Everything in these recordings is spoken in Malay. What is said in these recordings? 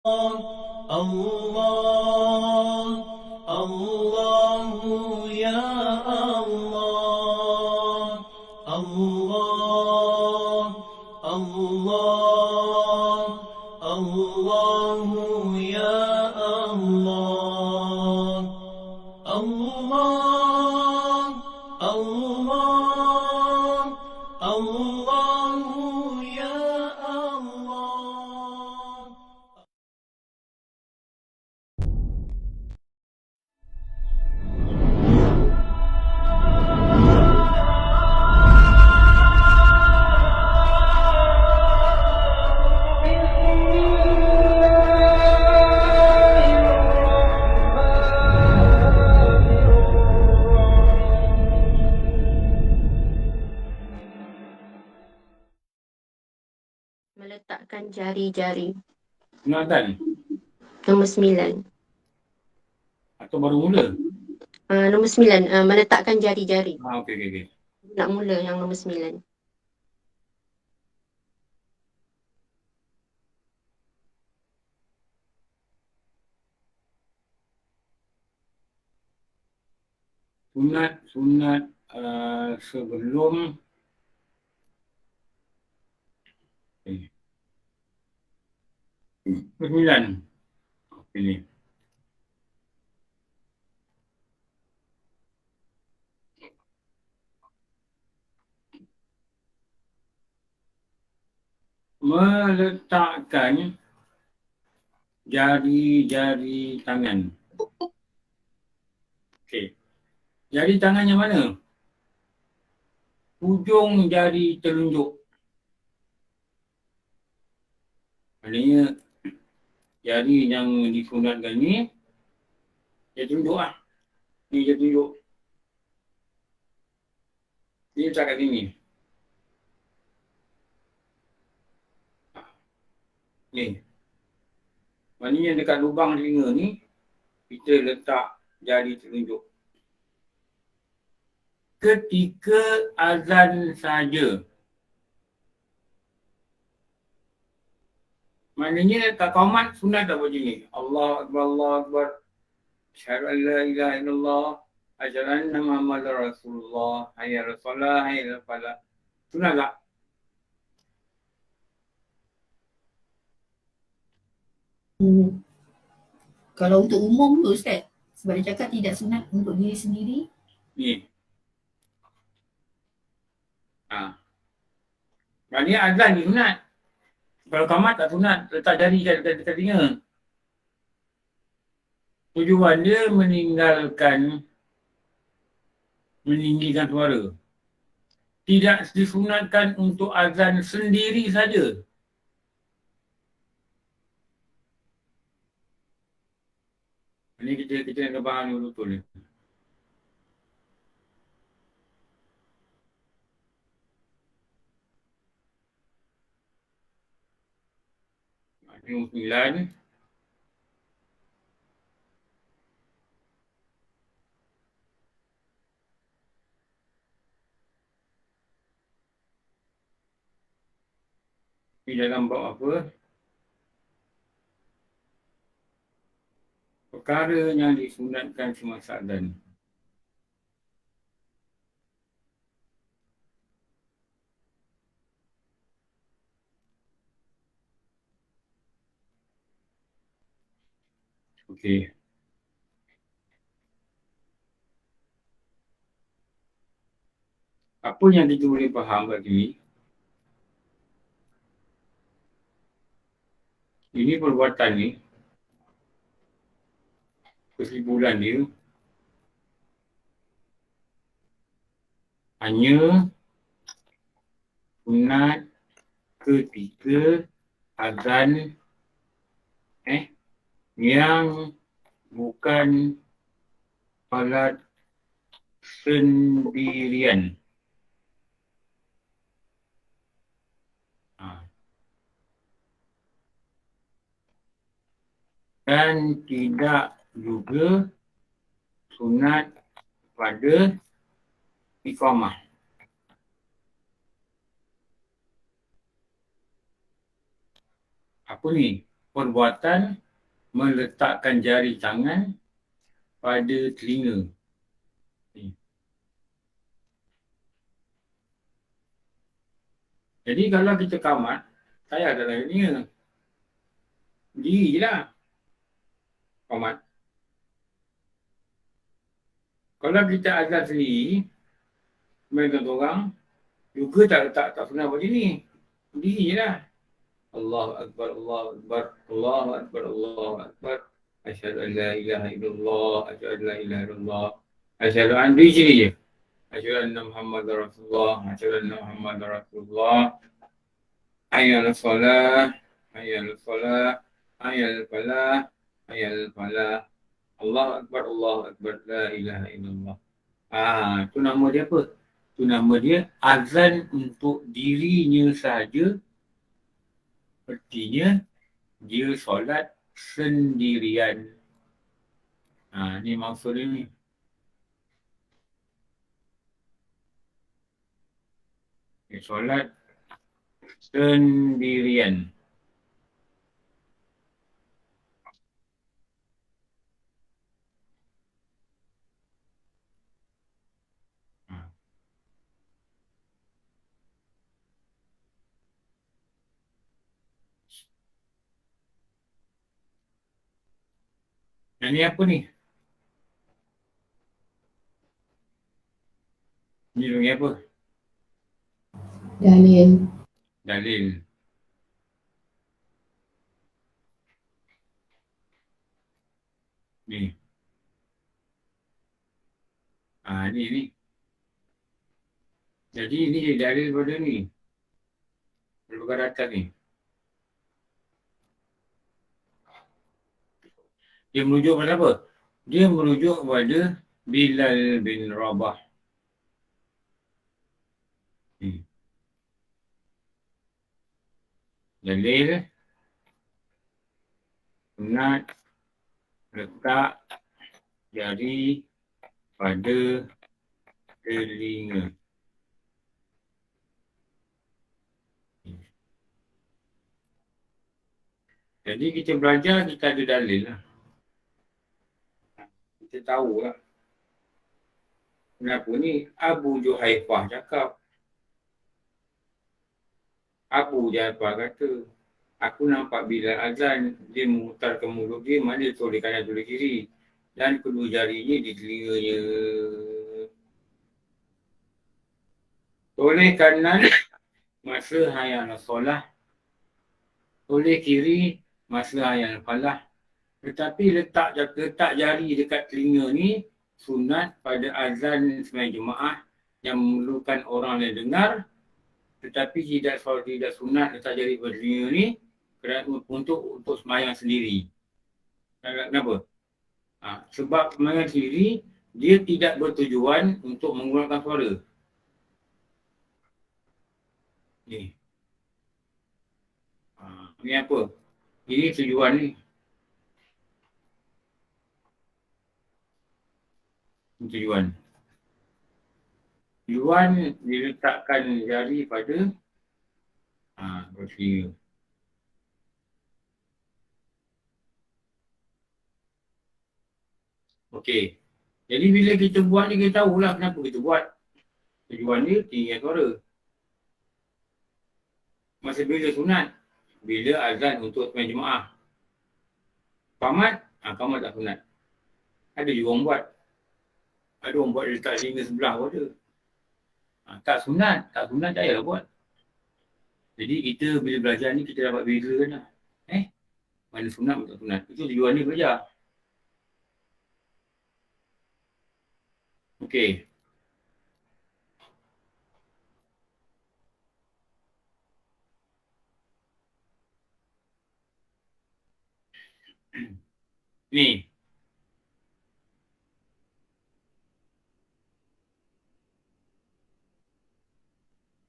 الله الله يا الله الله الله الله يا الله الله الله الله يا الله. Meletakkan jari-jari. Sunatan Nombor 9. atau baru mula? Nombor 9. Meletakkan jari-jari. Okey. Nak mula yang nombor 9. Sunat sebelum sembilan. Ini. Meletakkan jari-jari tangan. Okey. Jari tangan yang mana? Hujung jari telunjuk. Maknanya jari yang disunatkan ni dia tunjuk lah. Ni dia tunjuk. Dia letak kat sini. Ni. Maknanya dekat lubang telinga ni kita letak jari telunjuk. Ketika azan saja. Maknanya kat qamat sunat tak macam ni. Allah Akbar, Allah Akbar. Asyhadu an la ilaha illallah. Asyhadu anna Muhammadar Rasulullah. Hayya 'alas salah, hayya 'alal falah. Sunat tak? Kalau untuk umum tu Ustaz, sebab dia cakap tidak sunat untuk diri sendiri. Ni. Maknanya azan ni sunat. Kalau qamat tak sunat, letak jari dekat telinga. Tujuan dia meninggikan suara. Tidak disunatkan untuk azan sendiri saja. Ini kita nak faham dulu betul ni. Ini 9. Di dalam bab apa? Perkara yang disunatkan semasa azan. Okey. Apa yang kita boleh faham kat sini? Ini perbuatan ni, kesimpulan dia hanya sunat ketika azan yang bukan salat sendirian. Dan tidak juga sunat pada iqamah. Apa ni? perbuatan meletakkan jari tangan pada telinga. Jadi kalau kita kamat, saya ada dalam telinga. Diri je lah. Kamat. Kalau kita azan sendiri, mereka orang juga tak pernah buat ni. Diri je lah. Allahu Akbar, Allahu Akbar, Allahu Akbar, Allahu Akbar. Asyhadu an la ilaha illallah, asyhadu an la ilaha illallah. Asyhadu an diri sini je. Asyhadu anna Muhammadar Rasulullah, asyhadu anna Muhammadar Rasulullah. Hayya 'alas salah, hayya 'alas salah, hayya 'alal falah, hayya 'alal falah. Allahu Akbar, Allahu Akbar, la ilaha illallah. Tu nama dia apa? Tu nama dia azan untuk dirinya sahaja. Artinya dia solat sendirian. Ni maksud dia ni. Dia solat sendirian. Yang ni apa ni? Ni bagi apa? Dalil. Dalil. Ni. Ni. Jadi ni dalil pada ni. Perkara atas ni. Dia merujuk pada apa? Dia merujuk kepada Bilal bin Rabah. Dalil sunat letak jari pada telinga. Jadi kita belajar, kita ada dalil lah. Kita tahu lah. Kenapa ni Abu Juhaifah cakap. Abu Juhaifah kata, aku nampak Bilal azan, dia memutarkan mulut dia, mana toleh kanan toleh kiri. Dan kedua jarinya di telinganya. Toleh kanan masa hayya 'alas solah. Toleh kiri masa hayya 'alal falah. Tetapi letak jari dekat telinga ni sunat pada azan sembahyang jemaah yang memerlukan orang yang dengar. Tetapi tidak sunat letak jari pada telinga ni kerana untuk sembahyang sendiri. Kenapa? Sebab sembahyang sendiri dia tidak bertujuan untuk menggunakan suara. Ni. Ni apa? Ini tujuan ni. Tujuan diletakkan jari pada telinga. Okey. Jadi bila kita buat ni, kita tahulah kenapa kita buat. Tujuan dia tinggi suara. Masa bila sunat? Bila azan untuk sembahyang jemaah. Qamat? Qamat tak sunat. Ada juga orang buat. Ada orang buat dia letak telinga sebelah pun ada. Tak sunat tak payahlah buat. Jadi kita bila belajar ni kita dapat beza kan lah. Mana sunat mana tak sunat. Itu tujuan ni belajar. Okey. Ni.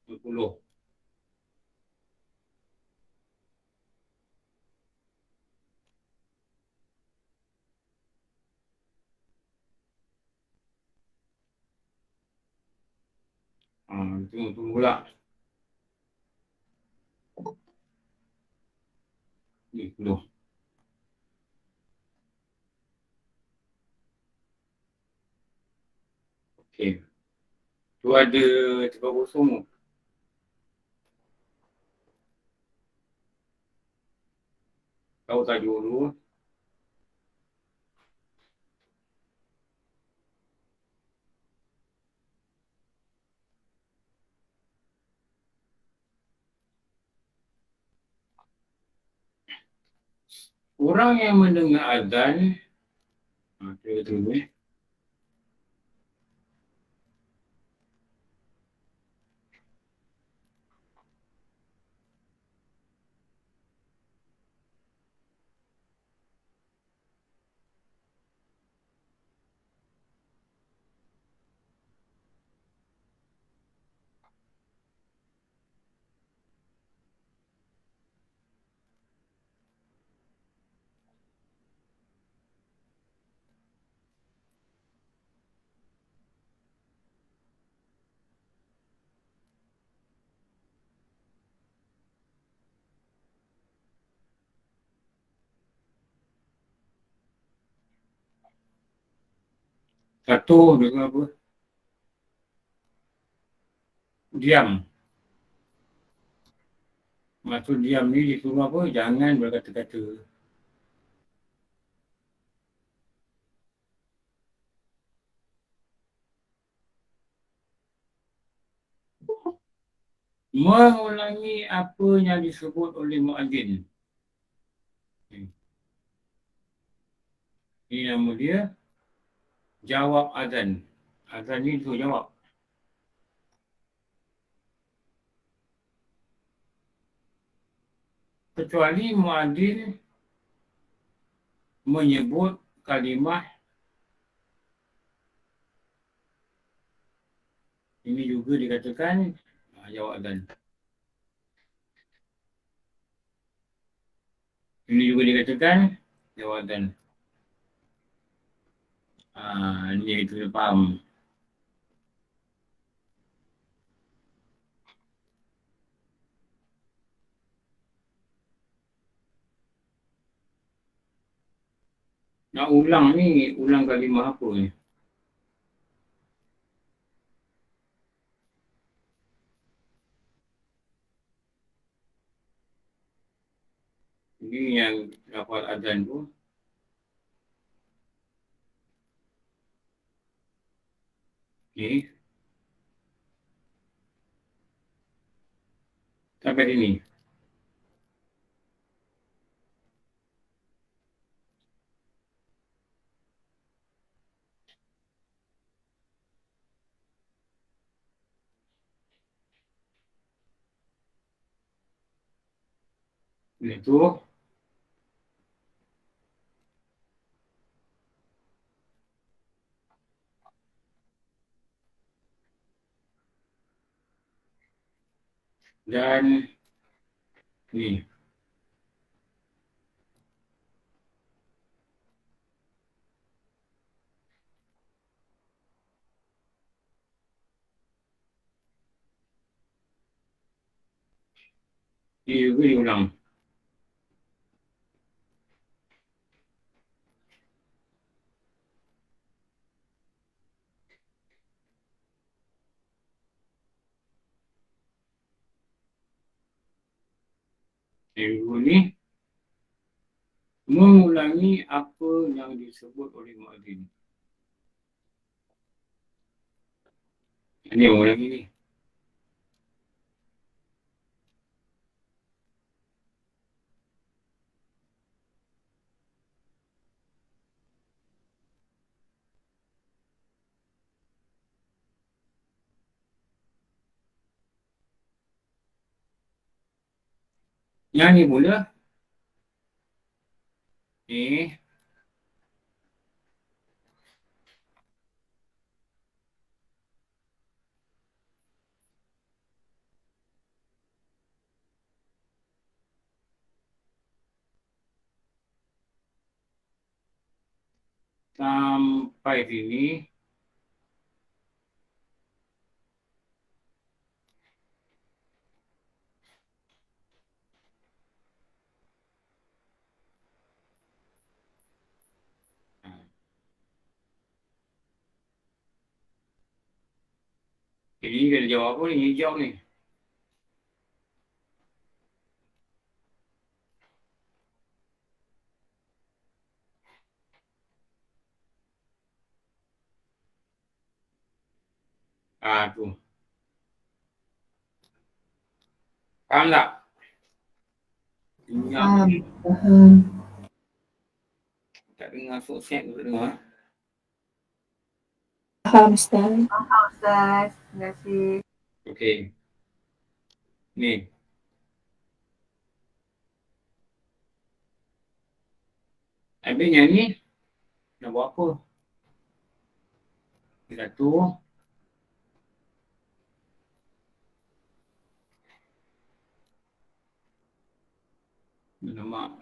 Sepuluh. Tunggu pula. Ni 10. Okay. Tu ada tempat kosong tu. Tahu tajuk dulu. Orang yang mendengar azan, kita tunggu satu dengan apa? Diam. Maksud diam ni disuruh apa? Jangan berkata-kata. Mengulangi apa yang disebut oleh muadzin. Ini nama dia jawab azan. Azan ni tu jawab. Kecuali muadzin menyebut kalimah ini juga dikatakan jawab azan. Ini juga dikatakan jawab azan. Ini itu faham. Nak ulang ni, ulang kalimah apa ni? Ini yang lafaz azan tu. Okey. Sampai sini. Itu dan ni. Ini juga diulang. Yang dulu ni mengulangi apa yang disebut oleh muadzin. Ini mengulangi ni. Yang ni pula ni sampai sini. Ini kena jawab apa ni? Hijau ni. Tu. Faham tak? Ini apa ni? Tak dengar sosial tu tak dengar. Faham Ustaz. Ustaz, terima kasih. Okey. Ni. Habis yang ni nak buat apa? Satu. Alamak.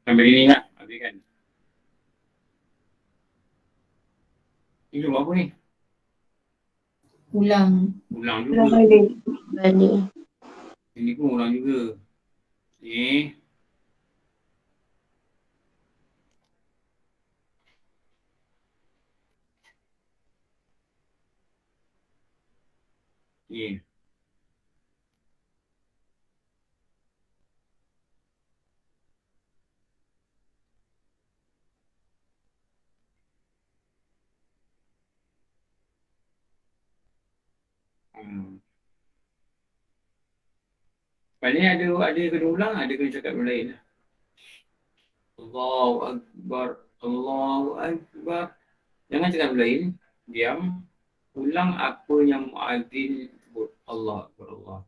Sampai ini tak? Habis kan? Ini buat apa ni? Ulang. Ulang Ulang juga. balik. Balik. Ini pun ulang juga. Ni. Ni. Paling ada kena ulang, ada kena cakap benda lain. Allahu Akbar, Allahu Akbar. Jangan cakap benda lain, diam. Ulang apa yang muadzin sebut. Allah Akbar, Allah.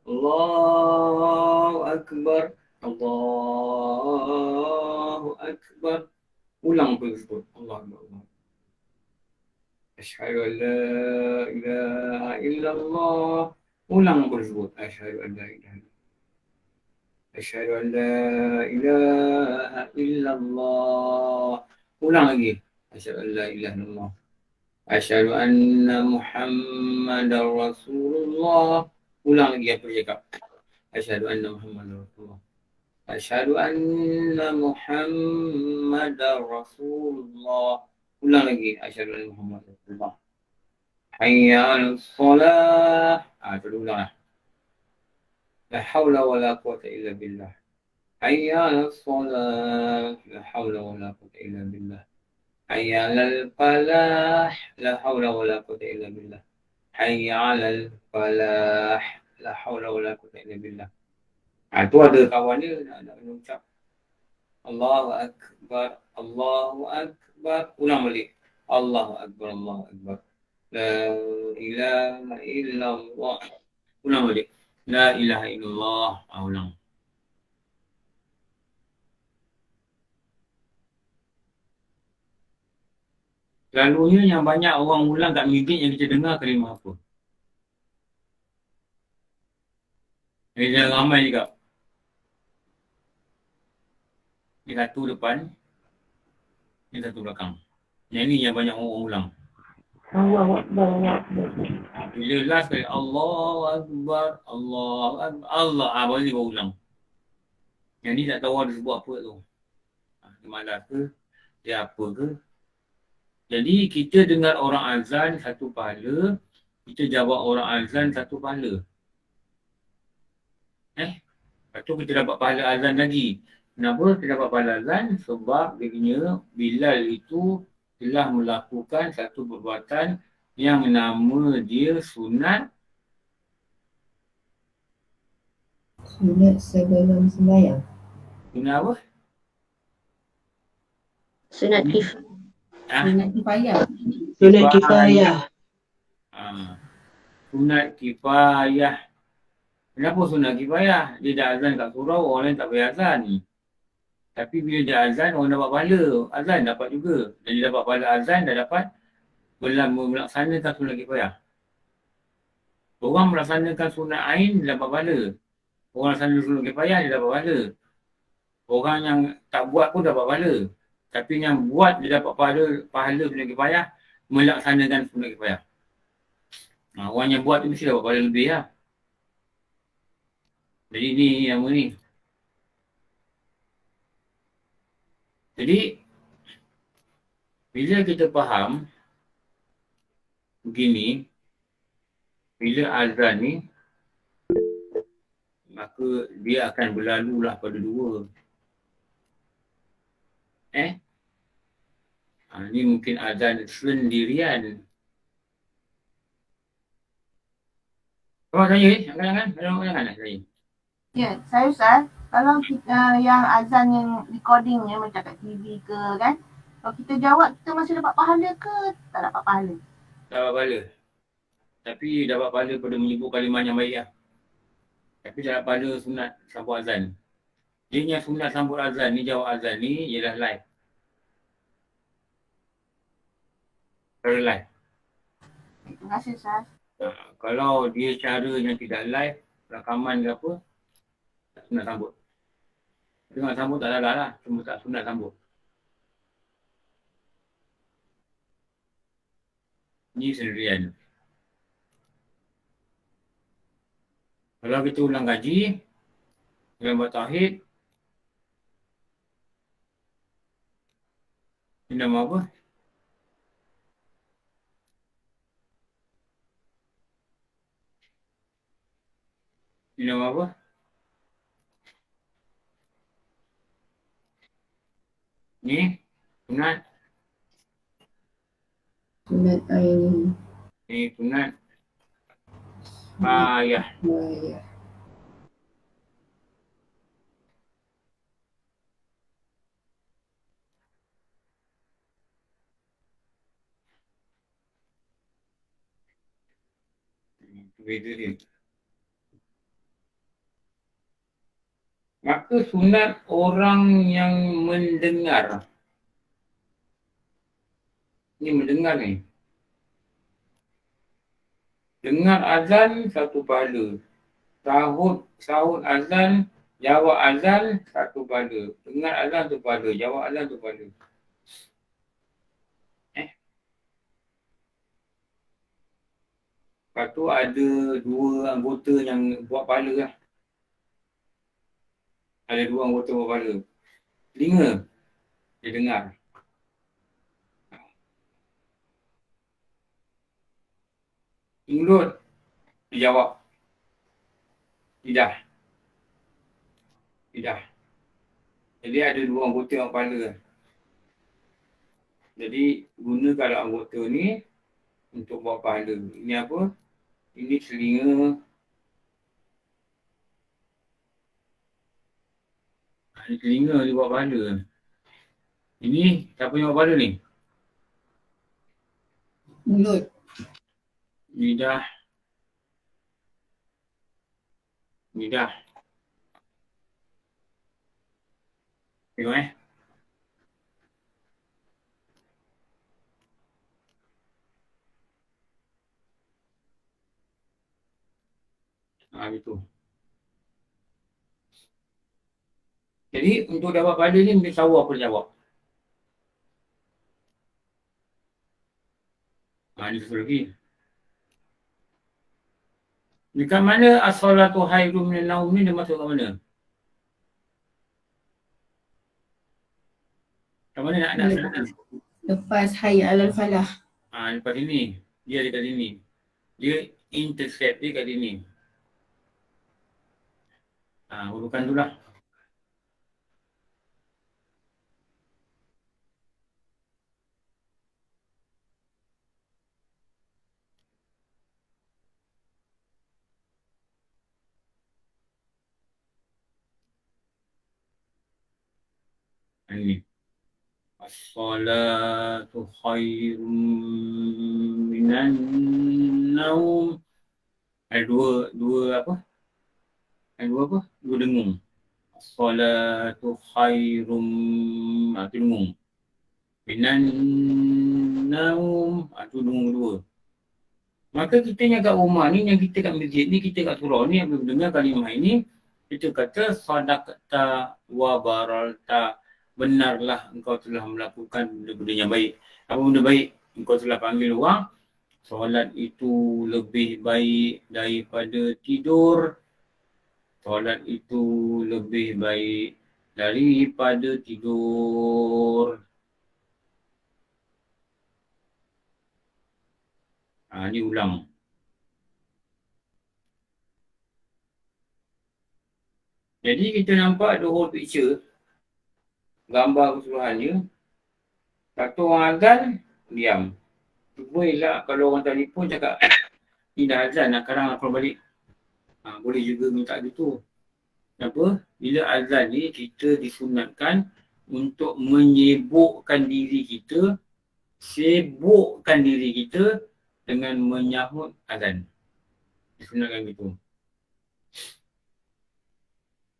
Allahu Akbar, Allahu Akbar. Ulang apa yang sebut. Allah Akbar, Allah. Asyhadu an la ilaha illallah. Ulang apa tersebut. Asyhadu an la ilaha illallah. Asyhadu an la ilaha illallah. Ulang lagi. Asyhadu an la ilaha illallah. Asyhadu anna Muhammadar Rasulullah. Ulang lagi apa dia cakap. Asyhadu anna Muhammadar Rasulullah. Asyhadu anna Muhammadar Rasulullah. Ulang lagi. Asyhadu anna Muhammadar Rasulullah. Hayya 'alas salah. Terus ulang lah. La hawla wa la quwwata illa billah. Hayya 'alas salah. La hawla wa la quwwata illa billah. Hayya 'alal falah. La hawla wa la quwwata illa billah. Hayya 'alal falah. La hawla wa la quwwata illa billah. Tu ada kawan dia nak ucap Allahu Akbar, Allahu Akbar. Ulang balik. Allahu Akbar, Allahu Akbar. La ilaha illallah. Ulang balik. La ilaha illallah. Ulang. Selalunya yang banyak orang ulang kat masjid yang kita dengar kalimah apa? Dia ramai juga. Ni satu depan, ni satu belakang. Yang ni yang banyak orang ulang. Allahu Akbar, Allahu Akbar. Bila last kali Allahu Akbar, Allahu Akbar, Allah, baru ni baru ulang. Yang ni tak tahu ada sebut apa tu. Dia malas ke, dia apa ke. Jadi kita dengar orang azan satu pahala, kita jawab orang azan satu pahala. Lepas tu kita dapat pahala azan lagi. Kenapa kita dapat pahala azan? Sebab dia Bilal itu telah melakukan satu perbuatan yang nama dia sunat. Sunat sebelum sembahyang. Sunat apa? Sunat kifayah. Sunat kifayah. Sunat kifayah. Sunat kifayah. Kenapa sunat kifayah? Dia dah azan kat surau, orang lain tak payah azan. Tapi bila dia azan, orang dapat pahala. Azan dapat juga. Dan dia dapat pahala azan, dah dapat melaksanakan sunat kifayah. Orang melaksanakan sunat ain, dia dapat pahala. Orang melaksanakan sunat kifayah, dia dapat pahala. Orang yang tak buat pun dapat pahala. Tapi yang buat, dia dapat pahala sunat kifayah, melaksanakan sunat kifayah. Orang yang buat tu mesti dapat pahala lebih lah. Jadi ni nama ni. Jadi bila kita faham begini, bila azan ni, maka dia akan berlalulah pada dua. Ni mungkin azan sendirian. Kau tanya ni, jangan nak tanya. Ya, saya Ustaz, kalau kita yang azan yang recordingnya macam kat TV ke kan, kalau kita jawab kita masih dapat pahala ke tak dapat pahala? Dapat pahala. Tapi dapat pahala pada menyebut kalimah yang baik lah. Tapi dapat pahala sunat sambut azan. Dia yang sunat sambut azan ni, jawab azan ni ialah live. Cara live. Terima kasih Ustaz. Kalau dia cara yang tidak live, rakaman ke apa, tak sunat sambut. Dengar sambut tak salah lah, cuma tak sunat sambut. Ni sendirian. Kalau kita ulang kaji, dalam buat tauhid, ni nama apa? Ni nama apa? Ni sunat. Sunat aini. Ni sunat ayah. Ya. Beza dia. Maka sunat orang yang mendengar. Ni mendengar ni. Dengar azan satu pahala. Sahut azan, jawab azan satu pahala. Dengar azan satu pahala, jawab azan satu pahala. Lepas tu ada dua anggota yang buat pahala lah. Ada dua anggota buat pahala. Telinga, dia dengar. Mulut, dia jawab. Tidak. Jadi ada dua anggota yang kepala. Jadi gunakanlah anggota ni untuk buat pahala. Ini apa? Ini telinga. Ini telinga dia buat pahala. Ini siapa yang buat pahala ni? Mulut. Lidah. Tengok gitu. Jadi untuk dapat pahala ni mesti tahu apa dia jawab. Ni satu lagi. Dekat mana as-salatu khairum minan naum ni dia masuk kat mana? Kat mana nak? Lepas hayya alal falah. Lepas sini. Dia dekat sini. Dia intercept dia kat sini. Urukan tu lah. Ini. As-salatu khairum minan naum. Ada dua apa? Dua dengung. As-salatu khairum, itu dengung. Minan naum, itu dengung dua. Maka kita yang kat rumah ni, yang kita kat masjid ni, kita kat surau ni, yang mendengar kalimah ini, kita kata sadaqta wa baralta. Benarlah engkau telah melakukan benda-benda yang baik. Apa benda baik? Engkau telah panggil orang Solat itu lebih baik daripada tidur. Solat itu lebih baik daripada tidur. Ni ulang. Jadi kita nampak the whole picture, gambar keseluruhannya. Satu orang azan, diam. Cuba elak kalau orang telefon cakap, ni dah azan, nak sekarang lapor balik. Boleh juga minta gitu. Kenapa? Bila azan ni, kita disunatkan untuk menyibukkan diri kita, sibukkan diri kita dengan menyahut azan. Disunatkan gitu.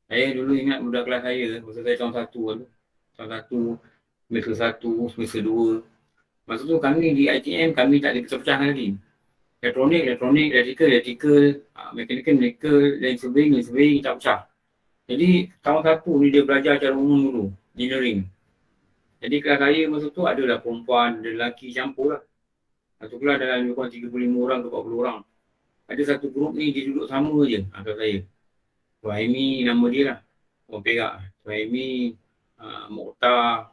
Saya dulu ingat budak kelas saya, masa saya tahun 1 tu. Tahun 1, semester 1, semester 2. Masa tu kami di ITM, kami tak ada pecah-pecahkan lagi. Elektronik, electrical, mechanical, lain sebagainya, tak pecah. Jadi tahun 1 ni dia belajar cara umum dulu, engineering. Jadi kelas saya masa tu adalah perempuan, ada lelaki campur lah. Satu kelas dalam lebih kurang 35 orang ke 40 orang. Ada satu grup ni dia duduk sama je kelas saya. Suhaimi nama dia lah, orang Perak. Suhaimi, Mokhtar.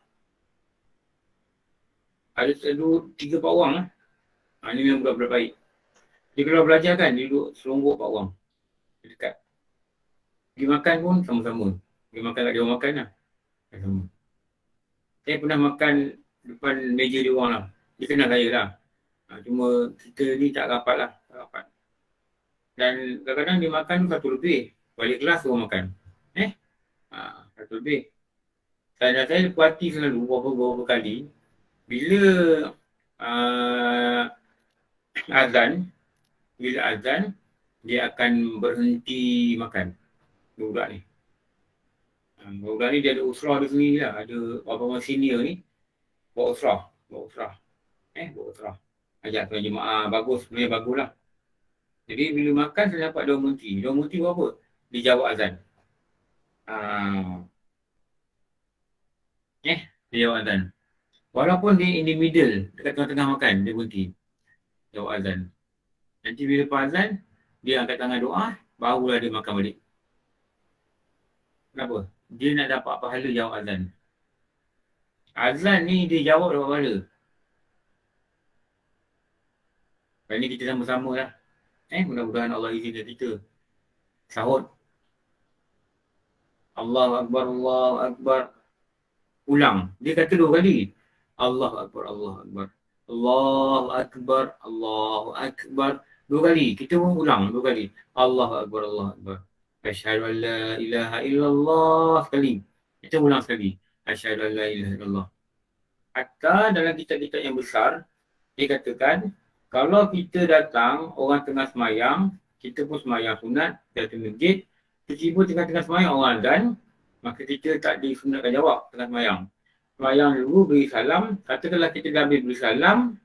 Ada 3-4 orang lah. Ni memang budak-budak baik. Dia kalau belajar kan, dia duduk selonggok 4 orang. Dia dekat. Pergi makan pun sama-sama. Pergi makan kat dia orang makan lah. Sama. Saya pernah makan depan meja dia orang lah. Dia kenal saya lah. Cuma kita ni tak rapat lah. Tak rapat. Dan kadang-kadang dia makan 1 lebih. Balik kelas orang makan. 1 lebih. Saya puas hati selalu beberapa kali. Bila azan, dia akan berhenti makan. Budak ni. Budak ni dia ada usrah dia sendiri lah. Ada orang senior ni. Buat usrah. Buat usrah. Ajak tuan jemaah. Bagus. Sebenarnya bagus lah. Jadi bila makan saya dapat dia berhenti. Dia berhenti buat apa? Dia jawab azan. Dia jawab azan. Walaupun dia in the middle, dekat tengah-tengah makan, dia berhenti. Jawab azan. Nanti bila lepas azan, dia angkat tangan doa, barulah dia makan balik. Kenapa? Dia nak dapat pahala jawab azan. Azan ni dia jawab dapat pahala. Kali ni kita sama-sama lah. Mudah-mudahan Allah izinkan kita. Sahut. Allahu Akbar, Allahu Akbar. Ulang. Dia kata 2 kali. Allahu Akbar, Allahu Akbar. Allahu Akbar, Allahu Akbar. 2 kali. Kita pun ulang 2 kali. Allahu Akbar, Allahu Akbar. Asyhadu an la ilaha illallah. Sekali. Kita ulang sekali. Asyhadu an la ilaha illallah. Hatta dalam kitab-kitab yang besar, dia katakan, kalau kita datang, orang tengah semayang, kita pun semayang sunat, kita ke masjid, tiba-tiba tengah-tengah semayang orang azan, maka kita tak disunatkan jawab tengah semayang. Semayang dulu, beri salam, katakanlah kita dah habis beri salam,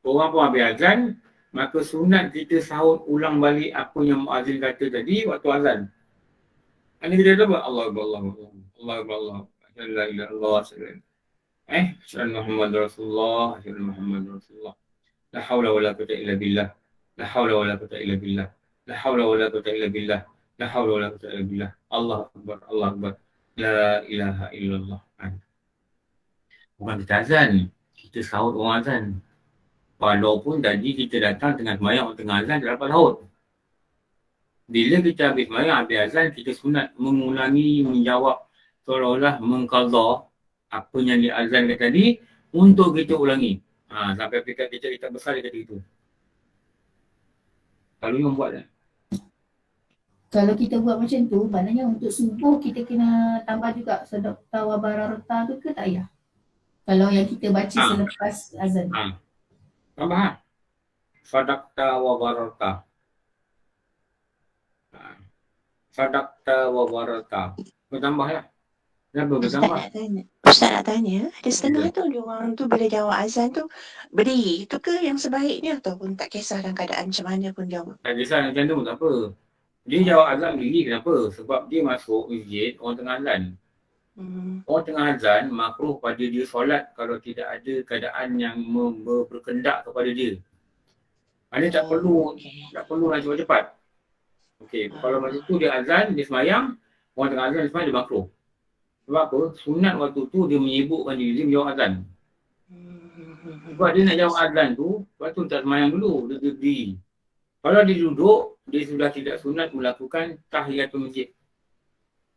orang pun habis azan, maka sunat kita sahut ulang balik apa yang muazzin kata tadi waktu azan. Ini kita tahu Allah Akbar, Allah Akbar, Allah Akbar, Allah Akbar, la ilaha illallah, Asyhadu Muhammad Rasulullah, Asyhadu Muhammad Rasulullah. La haula wala quwwata illa billah. La haula wala quwwata illa billah. La haula wala quwwata illa billah. La haula wala quwwata illa billah. Allah Akbar, Allah Akbar. La ilaha illallah. Bukan kita azan, kita sahut orang azan. Walaupun tadi kita datang tengah semayang, tengah azan, tak dapat sahut. Bila kita habis semayang, habis azan, kita sunat mengulangi, menjawab, seolah-olah mengqadha apa yang diazankan tadi untuk kita ulangi. Sampai peringkat kita besar dia kata itu. Kalau yang buat tak? Kalau kita buat macam tu, maknanya untuk subuh kita kena tambah juga sedekah wabararta tu ke tak payah? Kalau yang kita baca selepas azan. Tambah lah. Sadaqta wa barata. Sadaqta wa barata. Bertambah lah. Kenapa bertambah? Ustaz nak tanya, ada setengah tu diorang tu bila jawab azan tu berdiri tu ke yang sebaiknya ataupun tak kisah dalam keadaan macam mana pun jawab? Tak kisah macam tu tak apa. Dia jawab azan berdiri kenapa? Sebab dia masuk masjid orang tengah azan. Orang tengah azan, makruh pada dia solat kalau tidak ada keadaan yang berkendak kepada dia. Maknanya tak perlu nak cepat-cepat. Okey, kalau masa tu dia azan, dia semayang, orang tengah azan dia semayang, dia makruh. Sebab apa? Sunat waktu tu dia menyibukkan diri, dia menjawab azan. Sebab dia nak jawab azan tu, lepas tu tak semayang dulu, dia berdiri. Kalau dia duduk, dia sudah tidak sunat melakukan tahiyatul masjid.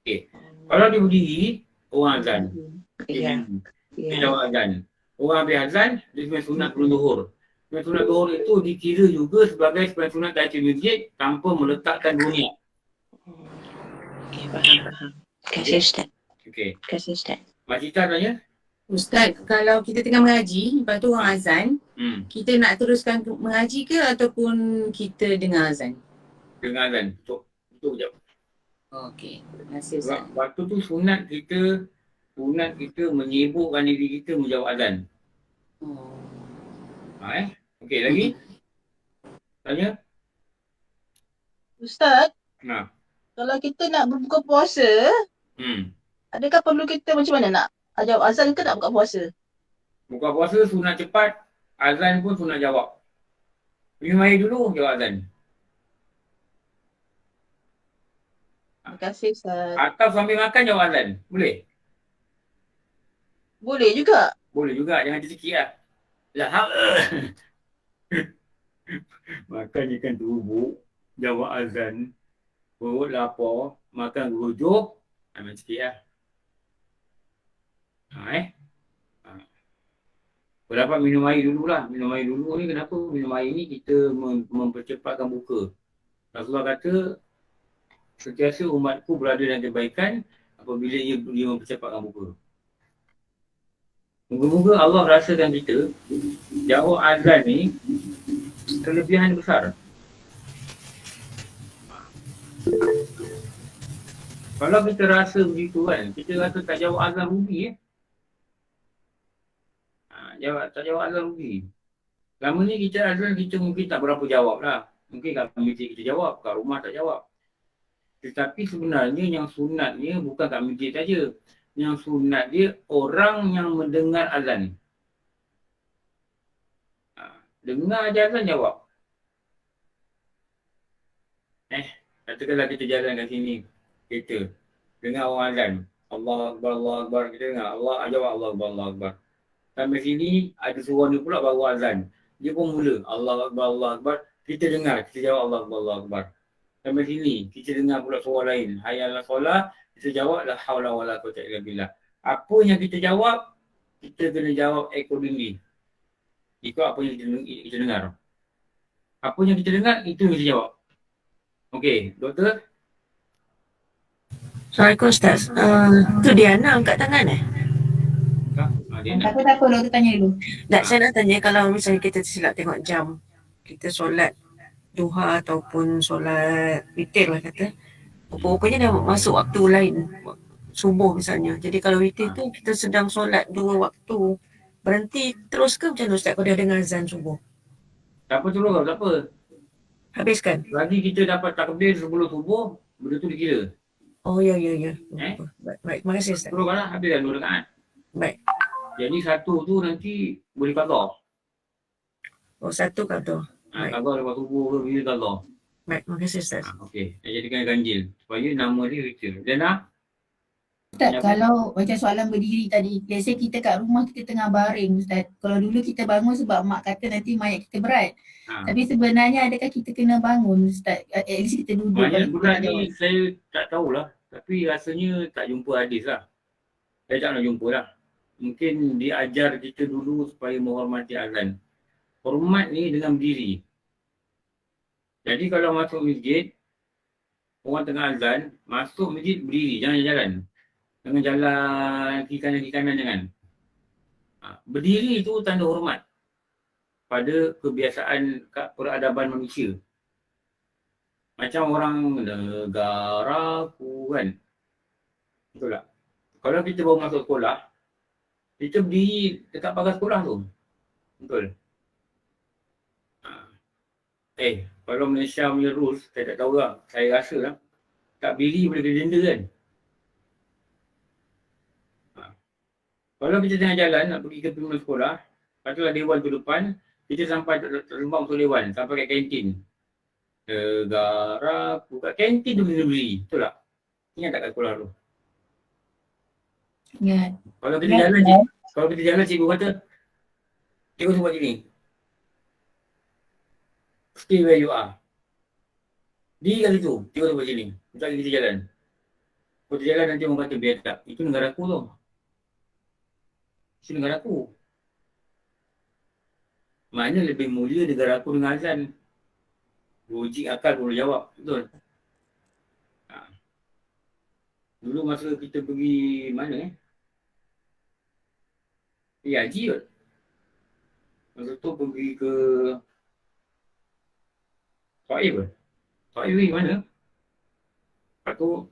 Okey. Kalau dia berdiri, orang azan. Ya. Dia jawab azan. Orang habis azan, dia sebenarnya sunat sebelum zuhur. Sebenarnya sunat zuhur itu dikira juga sebagai sebenarnya sunat tahiyatul masjid tanpa meletakkan dua niat. Okey, faham. Terima kasih Ustaz. Okey. Terima kasih Ustaz. Mak Cita tanya? Ustaz, kalau kita tengah mengaji, lepas tu orang azan, kita nak teruskan mengaji ke ataupun kita dengar azan? Dengar azan. Tutup sekejap. Okey, terima kasih Ustaz. Sebab waktu tu sunat kita menyibukkan diri kita menjawab azan. Okey, lagi? Tanya? Ustaz, Nah. kalau kita nak berbuka puasa, adakah perlu kita macam mana nak jawab azan ke nak buka puasa? Buka puasa sunat cepat, azan pun sunat jawab. Minum air dulu, jawab azan. Terima kasih Ustaz. Atau sambil makan jawab azan. Boleh? Boleh juga. Boleh juga, jangan tersikit lah. Makan ikan terubuk, jawab azan, perut lapar, makan gerujuk, ambil sikit lah. Pendapat minum air dululah. Minum air dulu ni kenapa? Minum air ni kita mempercepatkan buka. Rasulullah kata, sentiasa umatku berada dalam kebaikan apabila dia mempercepatkan buka. Moga-moga Allah rasakan kita jawab azan ni kelebihan besar. Kalau kita rasa begitu kan, kita rasa tak jawab azan rugi tak jawab azan rugi. Lama ni kita azan kita mungkin tak berapa jawab lah. Mungkin kat masjid kita jawab, kat rumah tak jawab. Tetapi sebenarnya yang sunatnya bukan kat masjid saja. Yang sunat dia orang yang mendengar azan. Dengar je azan jawab. Katakanlah kita jalan kat sini, kereta. Dengar orang azan. Allah Akbar, Allah Akbar. Kita dengar Allah, jawab Allah Akbar, Allah Akbar. Sampai sini ada suara ni pula baru azan. Dia pun mula Allah Akbar, Allah Akbar. Kita dengar, kita jawab Allah Akbar, Allah Akbar. Sampai sini kita dengar pula suara lain. Hayya 'alas solah, kita jawab la haula wala quwwata illa billah. Apa yang kita jawab, kita kena jawab accordingly. Ikut apa yang kita dengar. Apa yang kita dengar, itu yang kita jawab. Okey, doktor? Assalamualaikum Ustaz. Tu Diana angkat tangan Tak apa, doktor tanya dulu. Tak, saya nak tanya kalau misalnya kita tersilap tengok jam, kita solat duha ataupun solat witir lah kata, rupanya dah masuk waktu lain, subuh misalnya. Jadi kalau witir tu kita sedang solat dua waktu, berhenti terus ke macam mana Ustaz kalau dia dengar azan subuh? Tak apa terus, tak apa. Habiskan? Lagi kita dapat takbir sebelum subuh, benda tu dikira. Oh ya. Baik, terima kasih Ustaz. Terus kan habiskan 2 rakaat. Baik. Jadi satu tu nanti boleh qadha. Oh, satu kata. Baik. Qadha lepas subuh ke bila qadha. Baik, terima kasih Ustaz. Okey, nak jadikan ganjil supaya nama dia witir. Dana? Ustaz, kalau macam soalan berdiri tadi, biasa kita kat rumah kita tengah baring Ustaz. Kalau dulu kita bangun sebab mak kata nanti mayat kita berat. Tapi sebenarnya adakah kita kena bangun Ustaz? At least kita duduk. Mayat berat ni saya tak tahulah. Tapi rasanya tak jumpa hadis lah. Saya tak nak jumpa lah. Mungkin dia ajar kita dulu supaya menghormati azan. Hormat ni dengan berdiri. Jadi kalau masuk masjid, orang tengah azan, masuk masjid berdiri, jangan jalan. Jangan jalan kiri kanan jangan. Berdiri itu tanda hormat pada kebiasaan peradaban manusia. Macam orang negaraku kan. Betul tak? Kalau kita baru masuk sekolah, kita berdiri dekat pagar sekolah tu. Betul. Kalau Malaysia punya rules, saya tak tahu lah. Saya rasa lah, tak berdiri boleh kena denda kan. Kalau kita tengah jalan nak pergi ke pintu sekolah, patutlah dewan tu depan, kita sampai terlembab masuk dewan, sampai kat kantin. Negaraku, kat kantin tu berdiri, betul tak? Ingat tak kat sekolah tu? Ingat. Kalau kita jalan, cikgu kata, cikgu tu buat gini. Stay where you are. Di kat situ, cikgu tu buat gini. Untuk kita jalan. Kalau kita jalan nanti orang kata, biar tak. Itu negara aku tu. Itu negara aku. Maknanya lebih mulia negara aku dengan azan. Logik akal boleh jawab. Betul? Dulu masa kita pergi mana haji kot. Masa tu pergi ke Taif ke? Taif pergi mana? Lepas tu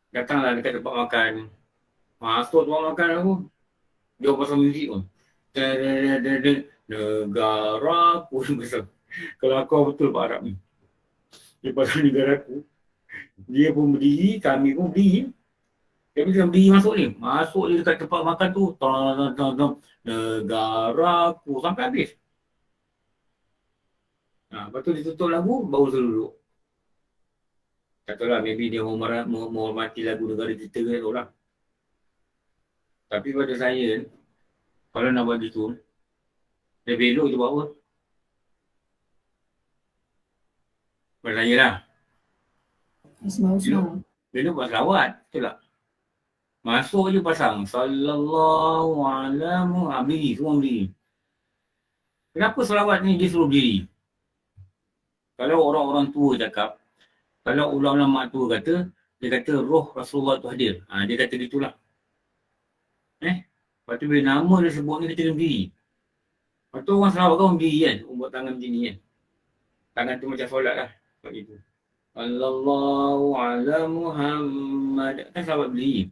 datanglah dekat tempat makan. Masuk tempat makan aku. Dia pasang muzik pun. Negara aku pasang. Kalau aku betul Pak Arab ni. Dia pasang negara aku. Dia pun berdiri, kami pun berdiri. Tapi dia berdiri masuk ni. Masuk dia dekat tempat makan tu. Negara aku. Sampai habis. Lepas tu dia tutup lagu, baru dia duduk. Tak tahu lah, maybe dia menghormati lagu negara kita ke, tak tahu lah. Tapi pada saya, kalau nak buat gitu, lebih elok je buat apa? Pada saya lah. Usmah. Elok buat selawat, betul tak? Masuk je pasang. Sallallahu alaihi wasallam. Berdiri, semua berdiri. Kenapa selawat ni dia suruh berdiri? Kalau orang-orang tua cakap, kalau ulama tua kata, dia kata roh Rasulullah tu hadir. Dia kata gitulah. Lepas tu bila nama dia sebut ni, kita kena berdiri. Lepas tu orang selawat kan berdiri kan, buat tangan macam ni kan. Tangan tu macam solat lah. Sebab gitu. Sallallahu alaihi Muhammad. Kan selawat berdiri.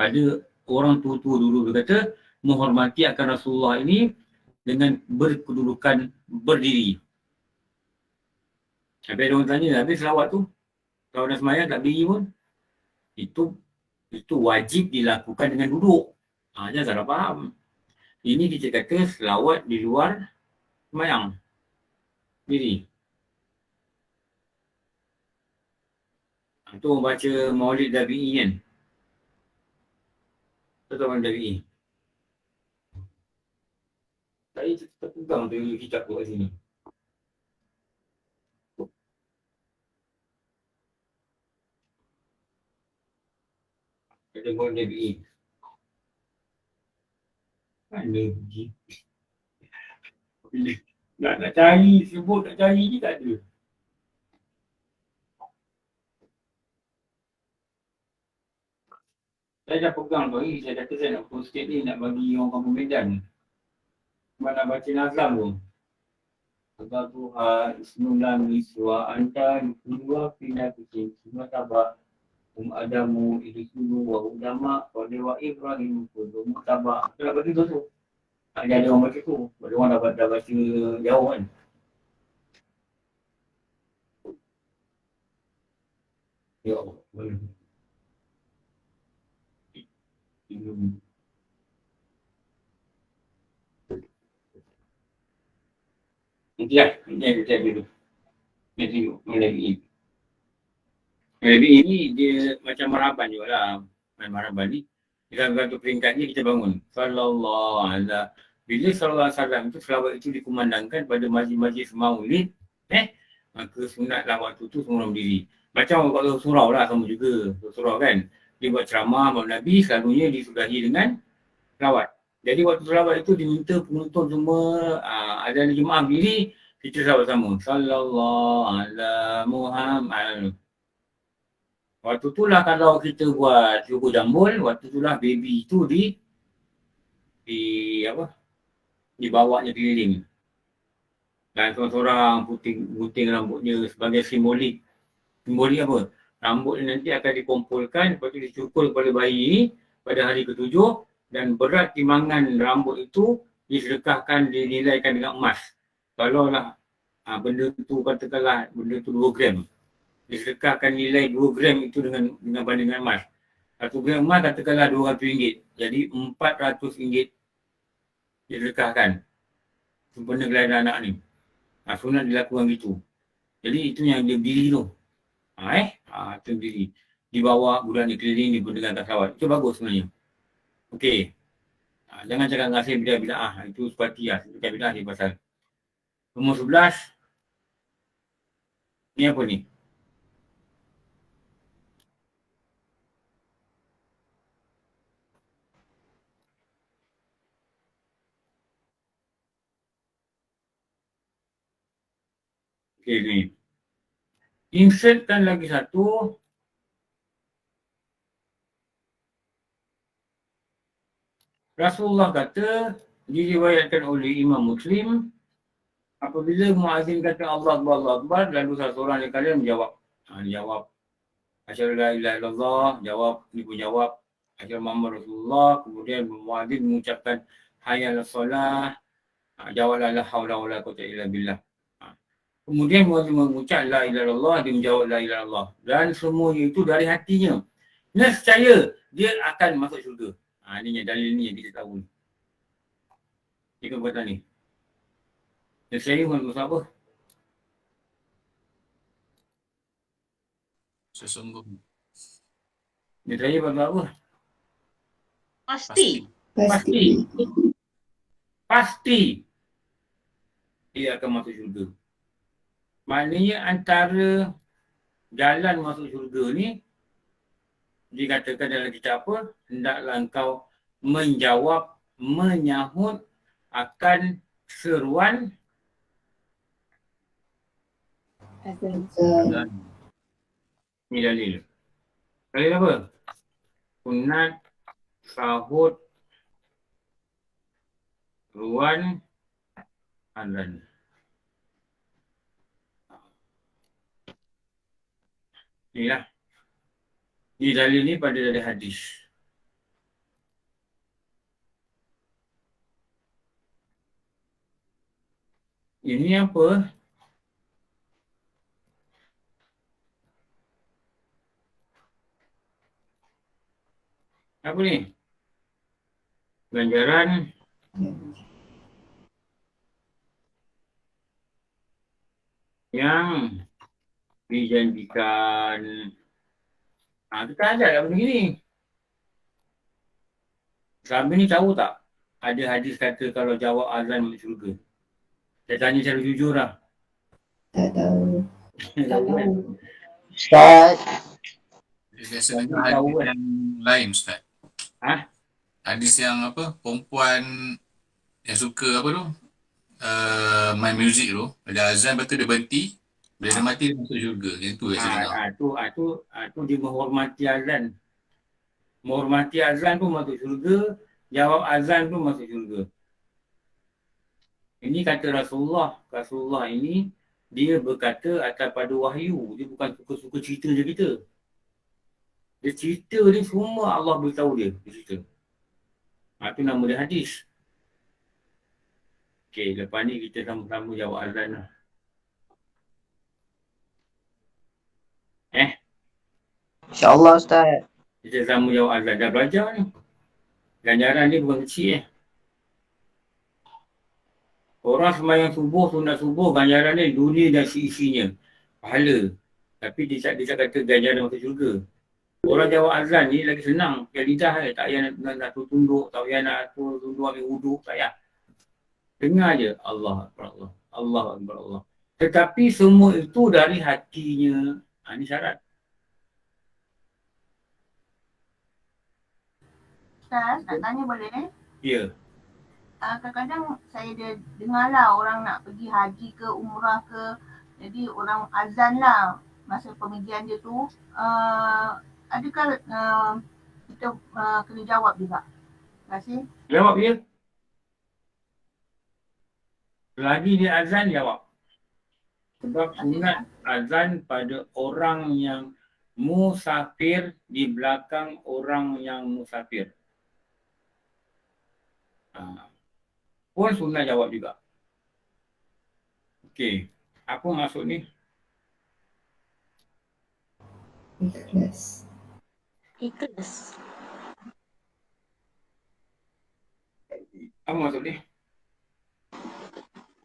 Ada orang tua-tua dulu dia kata, menghormati akan Rasulullah ini dengan berkedudukan berdiri. Habis ada orang tanya, habis selawat tu, kalau dah semayang tak berdiri pun, itu wajib dilakukan dengan duduk. Jangan salah faham. Ini kita kata selawat di luar semayang. Berdiri. Itu orang baca Maulid Dabi'i kan. Betul orang Dabi'i. Saya terpegang tu kitab tu kat sini. Ada Maulid Dabi'i. Mana pergi? Nak cari, sebut nak cari je tak ada. Saya dah pegang tu hari, saya kata saya nak post sikit ni, nak bagi orang kampung Medan. Mana baca Nazam tu. Sebab Tuhan, Isnulah Miswa, Anta, Dua, Pindah Kucing, Semua Tabak, Adamu, Idisulu, Wa Udama, Wadewa Ibrahim, Kudu Tabak. Kita nak baca tu tu. Tak ada orang baca tu. Ada orang dah baca jauh kan. Ya Allah, boleh. Nanti lah, nanti aku cakap dulu. Nanti tengok, Malabi ini dia macam maraban juga lah. Maraban ni, dalam satu peringkatnya kita bangun. Sallallahu alaihi. Bila sallallahu alaihi wasallam itu, selawat itu dikumandangkan pada majlis-majlis maulid, maka sunatlah waktu tu semua orang berdiri. Macam waktu surau lah sama juga. Surau kan. Dia buat ceramah Maulid Nabi, selalunya disudahi dengan selawat. Jadi waktu selawat itu diminta penonton semua ada jemaah berdiri, kita selawat sama. Sallallahu alaihi Muhammad. Waktu itulah kalau kita buat syukur jambul, waktu itulah baby itu dibawanya keliling. Dan seorang-seorang puting rambutnya sebagai simbolik. Simbolik apa? Rambut nanti akan dikumpulkan, lepas tu dicukur kepada bayi ini pada hari ke-7 dan berat timbangan rambut itu disedekahkan, dinilaikan dengan emas. Kalau lah benda tu katakanlah benda tu 2 gram, disedekahkan nilai 2 gram itu dengan bandingan emas. 1 gram emas katakanlah RM200. Jadi RM400 didekahkan. Sempena kelahiran anak ni. Sunat dilakukan gitu. Jadi itu yang dia berdiri tu. Itu berdiri. Dibawa budak ni keliling, diperdengarkan salawat. Itu bagus sebenarnya. Okey. Jangan cakap dengan saya bidah-bidah. Itu seperti bidah ni pasal. Nombor 11. Ni apa ni? Okey ni. Insertkan lagi satu. Rasulullah kata, diriwayatkan oleh Imam Muslim, apabila muazzin kata Allah Akbar, lalu salah seorang dari kalian menjawab. Dia jawab, asyhadu la ilaha illallah, ni pun jawab, asyhadu Muhammad Rasulullah, kemudian muazzin mengucapkan hayya 'alas solah, jawablah la haula wala quwwata illa billah. Kemudian muazzin mengucap la ilaha illallah, dia menjawab la ilaha illallah. Dan semuanya itu dari hatinya. Nescaya dia akan masuk syurga. Ini dalil ni yang kita tahu. Ini perbuatan ni. Nescaya maksud apa? Sesungguhnya. Nescaya maksud apa? Pasti. Pasti dia akan masuk syurga. Maknanya antara jalan masuk syurga ni dikatakan dalam kitab apa? Hendaklah engkau menjawab, menyahut akan seruan azan. Ini dalil. Dalil apa? Sunat sahut seruan azan. Inilah. Ini dalil ni pada dari hadis. Ini apa? Apa ni? Ganjaran yang dijanjikan. Kita ada lah benda ni. Selama ni tahu tak? Ada hadis kata kalau jawab azan masuk syurga. Saya tanya secara jujur lah. Tak tahu. Tahu kan? Ustaz. Biasa dengar hadis yang lain, Ustaz. Hadis yang apa, perempuan yang suka apa tu, main muzik tu, ada azan, lepas tu dia berhenti, bila dia mati dia masuk syurga. Yang tu saya dengar. Itu dia menghormati azan. Menghormati azan tu masuk syurga, jawab azan tu masuk syurga. Ini kata Rasulullah. Rasulullah ini dia berkata atas pada wahyu. Dia bukan suka-suka cerita je kita. Dia cerita ni semua Allah beritahu dia. Dia cerita. Itu nama dia hadis. Okey, lepas ni kita sama-sama jawab azan lah. InsyaAllah Ustaz. Kita sama jawab azan. Dah belajar ni. Ganjaran ni bukan kecil Orang sembahyang subuh, sunat subuh, ganjaran ni dunia dan isinya. Pahala. Tapi dia kata ganjaran masuk syurga. Orang jawab azan ni lagi senang. Pakai lidah tak payah nak tunduk, tak payah nak tunduk ambil wuduk, tak payah. Dengar je. Allah Akbar Allah. Allah Akbar Allah. Tetapi semua itu dari hatinya. Ini syarat. Ustaz, nak tanya boleh? Ya. Kadang-kadang saya dengarlah orang nak pergi haji ke umrah ke, jadi orang azan lah masa pergian dia tu. Adakah kita kena jawab juga? Terima kasih. Jawab dia. Lagi dia azan, jawab. Sebab sunat azan pada orang yang musafir di belakang orang yang musafir. Pun sunat jawab juga. Okey. Apa maksud ni? Ikhlas. Ikhlas. Apa maksud dia?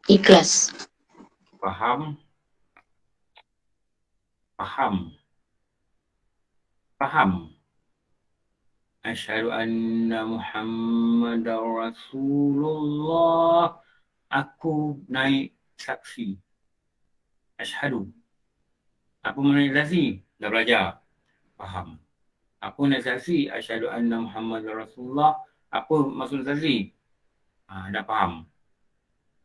Ikhlas. Faham. Asyhadu anna Muhammadar Rasulullah. Aku naik saksi. Asyhadu. Apa makna saksi? Dah belajar. Faham. Aku naik saksi. Asyhadu anna Muhammadar Rasulullah. Apa maksud saksi? Dah faham.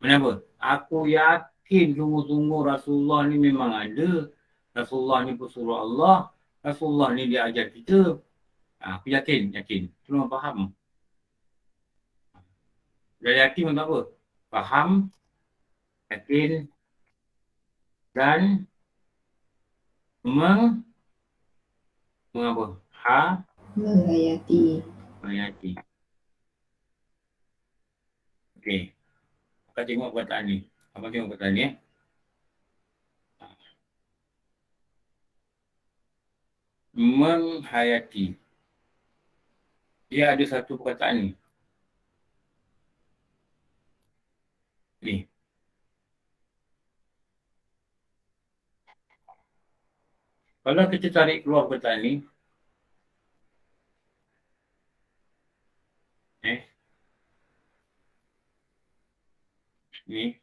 Kenapa? Aku yakin sungguh-sungguh Rasulullah ni memang ada. Rasulullah ni pesuruh Allah. Rasulullah ni dia ajar kita. Aku yakin. Cuma faham. Dah yakin untuk apa? Faham, yakin dan mengapa? Menghayati. Okey. Kita tengok perkataan ni. Abang tengok perkataan ni. Menghayati. Dia ada satu perkataan ni. Ni. Kalau kita tarik keluar perkataan ni. Ni.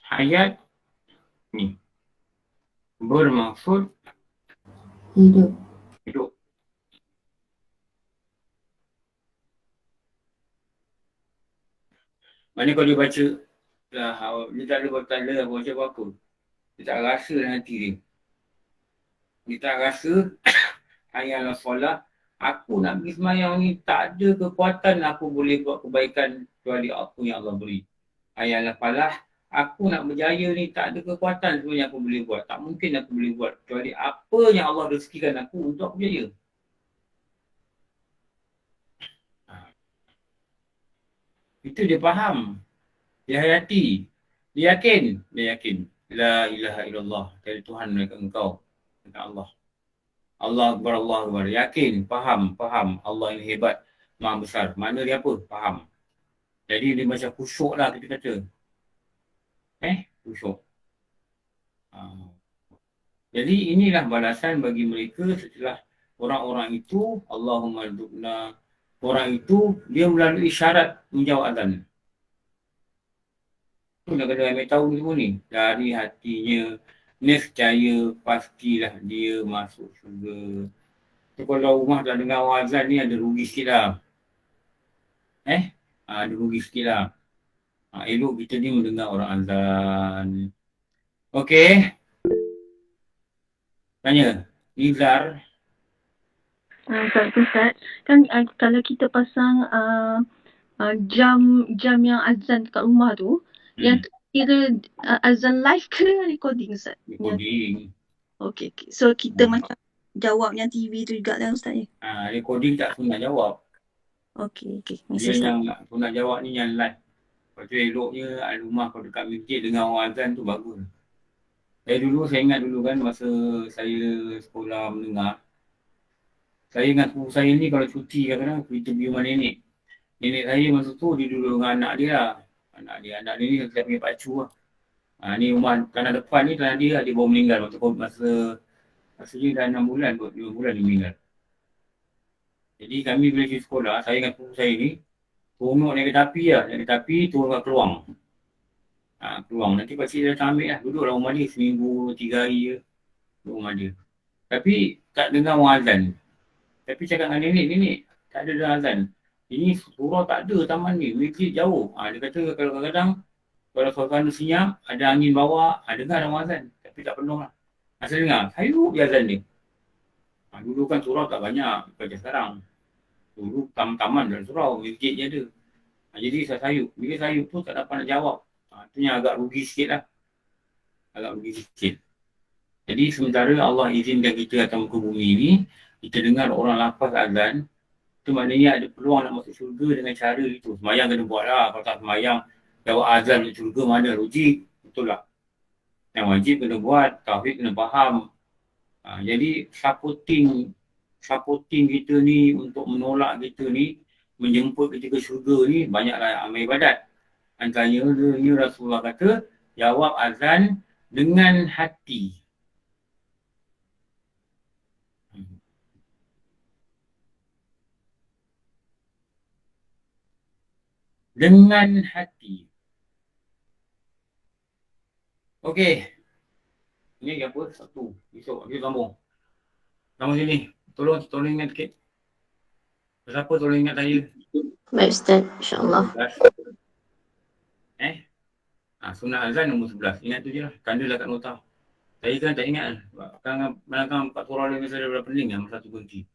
Hayat ni bermaksud Hidup. Mana kalau dia baca dia tak ada bertanda baca apa-apa. Dia tak rasa nanti dia. Dia tak rasa hayal solat. Aku nak pergi semayang ni tak ada kekuatan aku boleh buat kebaikan kecuali apa yang Allah beri. Hayal falah. Aku nak berjaya ni tak ada kekuatan sebenarnya aku boleh buat. Tak mungkin aku boleh buat kecuali apa yang Allah rezekikan aku untuk aku berjaya. Itu dia faham. Dia hayati. Dia yakin. La ilaha illallah. Tiada Tuhan mereka engkau. Kata Allah. Allah Akbar. Yakin. Faham. Allah ini hebat. Maha besar. Makna dia apa? Faham. Jadi dia macam khusyuk lah kita kata. Khusyuk. Jadi inilah balasan bagi mereka setelah orang-orang itu Allahumma ardukna. Orang itu dia melalui syarat menjawab azan. Itu nak kena ambil tahu semua ni. Dari hatinya nescaya pastilah dia masuk syurga. So, kalau rumah tak dengar azan ni ada rugi sikit lah. Ada rugi sikit lah. Elok kita ni mendengar orang azan. Okey. Tanya. Nizar. Ustaz, kan kalau kita pasang jam yang azan kat rumah tu, yang kira azan live ke recording Ustaz? Recording. Okay. So kita macam jawab yang TV tu juga lah Ustaz ya? Recording tak sunat jawab. Okay. Dia yang sunat jawab ni yang live. Lepas tu eloknya rumah kalau dekat masjid dengar orang azan tu bagus. Saya ingat dulu kan masa saya sekolah mendengar. Saya ingat guru saya ni kalau cuti kadang-kadang kita pergi rumah nenek. Nenek saya masa tu dia duduk dengan anak dia lah. Anak dia ni saya panggil pakcu lah. Ni rumah tanah depan ni tanah dia baru meninggal. Masa dia dah 6 bulan, 5 bulan dia meninggal. Jadi kami bila pergi sekolah, saya ingat guru saya ni tunggu naik kereta api lah. Naik kereta api turun kat Keluang. Keluang. Nanti pakcik dia datang ambil lah. Duduk lah rumah dia seminggu, 3 hari je. Duduk rumah dia. Tapi tak dengar orang azan. Tapi cakap dengan nenek, tak ada dah azan. Ini surau tak ada taman ni, masjid jauh. Dia kata kalau kadang-kadang, kalau suasana senyap, ada angin bawa, dengar orang azan. Tapi tak penuh lah. Asal dengar, sayup je azan dia. Dulu kan surau tak banyak, macam sekarang. Dulu taman dan surau, masjid je ada. Jadi saya sayup. Bila sayup tu tak dapat nak jawab. Itu yang agak rugi sikit lah. Jadi sementara Allah izinkan kita atas muka bumi ni, kita dengar orang lafaz azan, itu maknanya ada peluang nak masuk syurga dengan cara itu. Semayang kena buat lah. Kalau tak semayang, Jawab azan di syurga mana? Logik. Betul tak? Yang wajib kena buat, tauhid kena faham. Jadi supporting kita ni untuk menolak kita ni, menjemput kita ke syurga ni, banyaklah amal ibadat. Antaranya Rasulullah kata, jawab azan dengan hati. Dengan hati. Okey. Ini apa? Satu. Esok dia sambung. Sambung sini. Tolong ingat sikit. Siapa tolong ingat saya? Baik Ustaz, insyaAllah. Sunat azan nombor 11. Ingat tu je lah. Tanda lah kat nota. Saya kan tak ingat lah. Kadang-kadang 4 surah lain saya dah pening lah. Masa tu berhenti.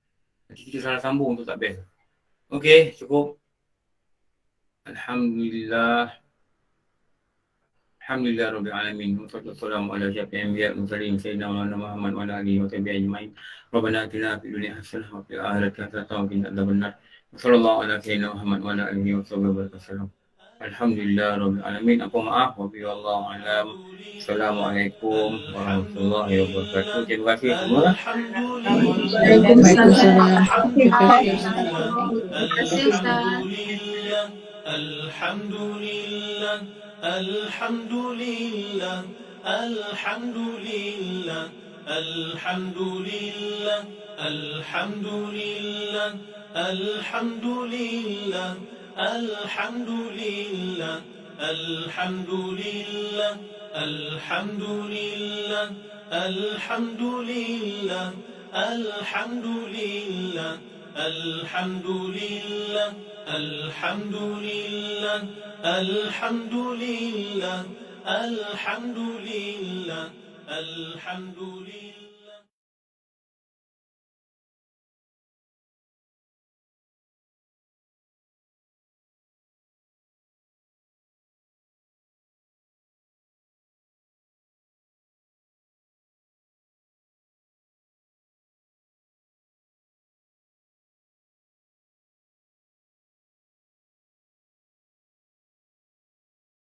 Nanti kita salah sambung tu tak best. Okey, cukup. Alhamdulillah. Alhamdulillah Rabbil Alamin. Wassalamualaikum ala syafi'in biya mursalin sayyidina Muhammad wa ala alihi wa sahbihi ajma'in. Rabbana atina fid dunya hasanah wa fil akhirati hasanah wa qina adzabannar. Sallallahu ala sayyidina Muhammad wa ala alihi wa sahbihi wasallam. Alhamdulillah Rabbil Alamin. Apa maaf wa bi wallahu alam. Assalamualaikum warahmatullahi wabarakatuh. Terima kasih semua. Alhamdulillah, alhamdulillah, alhamdulillah, alhamdulillah, alhamdulillah, alhamdulillah, alhamdulillah, alhamdulillah, alhamdulillah, alhamdulillah, alhamdulillah, alhamdulillah, alhamdulillah, alhamdulillah, alhamdulillah, alhamdulillah.